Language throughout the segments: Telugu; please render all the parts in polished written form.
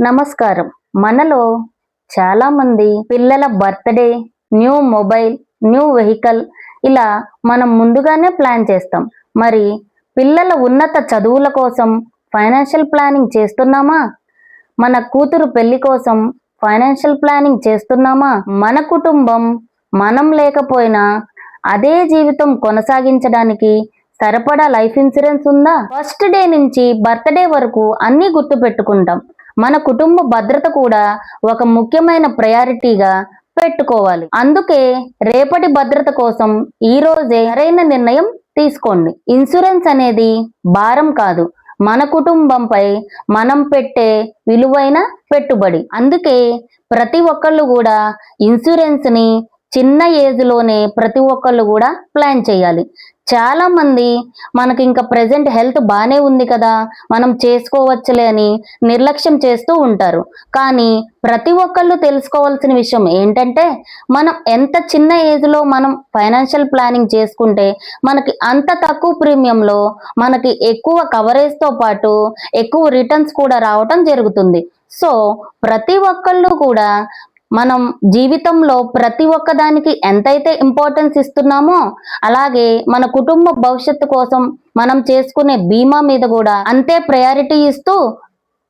నమస్కారం. మనలో చాలా మంది పిల్లల birthday, new mobile, new vehicle ఇలా మనం ముందుగానే ప్లాన్ చేస్తాం. మరి పిల్లల ఉన్నత చదువుల కోసం ఫైనాన్షియల్ ప్లానింగ్ చేస్తున్నామా? మన కూతురు పెళ్లి కోసం ఫైనాన్షియల్ ప్లానింగ్ చేస్తున్నామా? మన కుటుంబం మనం లేకపోయినా అదే జీవితం కొనసాగించడానికి సరిపడా లైఫ్ ఇన్సూరెన్స్ ఉందా? ఫస్ట్ డే నుంచి బర్త్‌డే వరకు అన్నీ గుర్తుపెట్టుకుంటాం. మన కుటుంబ భద్రత కూడా ఒక ముఖ్యమైన ప్రయారిటీగా పెట్టుకోవాలి. అందుకే రేపటి భద్రత కోసం ఈ రోజే సరైన నిర్ణయం తీసుకోండి. ఇన్సూరెన్స్ అనేది భారం కాదు, మన కుటుంబంపై మనం పెట్టే విలువైన పెట్టుబడి. అందుకే ప్రతి ఒక్కళ్ళు కూడా ఇన్సూరెన్స్ ని చిన్న ఏజ్ లోనే ప్రతి ఒక్కళ్ళు కూడా ప్లాన్ చేయాలి. చాలా మంది మనకి ఇంకా ప్రెజెంట్ హెల్త్ బానే ఉంది కదా, మనం చేసుకోవచ్చులే అని నిర్లక్ష్యం చేస్తూ ఉంటారు. కానీ ప్రతి ఒక్కళ్ళు తెలుసుకోవాల్సిన విషయం ఏంటంటే, మనం ఎంత చిన్న ఏజ్ లో మనం ఫైనాన్షియల్ ప్లానింగ్ చేసుకుంటే మనకి అంత తక్కువ ప్రీమియంలో మనకి ఎక్కువ కవరేజ్ తో పాటు ఎక్కువ రిటర్న్స్ కూడా రావటం జరుగుతుంది. సో ప్రతి ఒక్కళ్ళు కూడా మనం జీవితంలో ప్రతి ఒక్కదానికి ఎంతైతే ఇంపార్టెన్స్ ఇస్తున్నామో అలాగే మన కుటుంబ భవిష్యత్తు కోసం మనం చేసుకునే బీమా మీద కూడా అంతే ప్రయారిటీ ఇస్తూ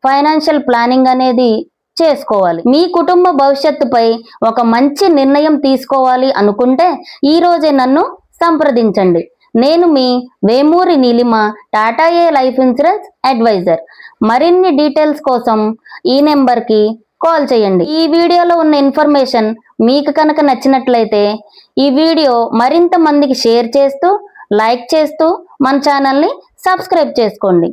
ఫైనాన్షియల్ ప్లానింగ్ అనేది చేసుకోవాలి. మీ కుటుంబ భవిష్యత్తుపై ఒక మంచి నిర్ణయం తీసుకోవాలి అనుకుంటే ఈ రోజే నన్ను సంప్రదించండి. నేను మీ వేమూరి నీలిమ, టాటా ఏ లైఫ్ ఇన్సూరెన్స్ అడ్వైజర్. మరిన్ని డీటెయిల్స్ కోసం ఈ నెంబర్కి కాల్ చేయండి. ఈ వీడియోలో ఉన్న ఇన్ఫర్మేషన్ మీకు కనుక నచ్చినట్లయితే ఈ వీడియో మరింత మందికి షేర్ చేస్తూ, లైక్ చేస్తూ మన ఛానల్ని సబ్స్క్రైబ్ చేసుకోండి.